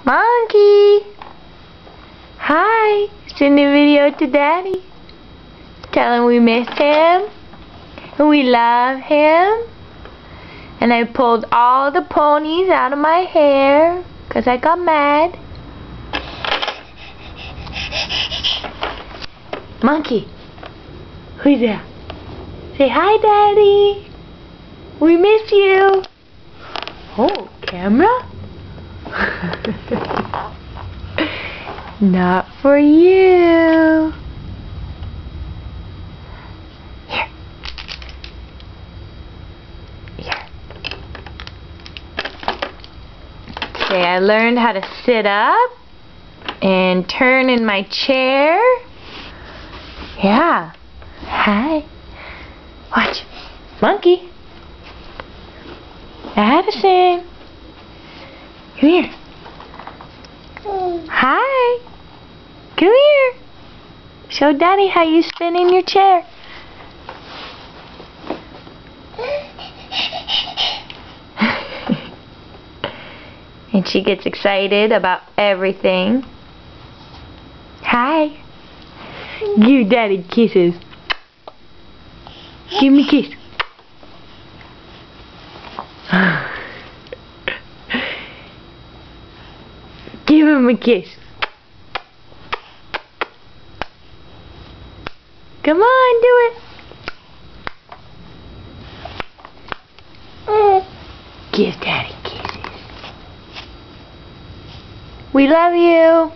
Monkey! Hi! Send a video to Daddy. Tell him we miss him. And we love him. And I pulled all the ponies out of my hair because I got mad. Monkey! Who's there? Say hi, Daddy! We miss you! Oh, camera? Not for you. Here. Here. Okay, I learned how to sit up and turn in my chair. Yeah. Hi. Watch. Monkey. Addison. Come here. Hi. Come here. Show Daddy how you spin in your chair. And she gets excited about everything. Hi. Give Daddy kisses. Give me a kiss. Give him a kiss. Come on, do it. Give Daddy kisses. We love you.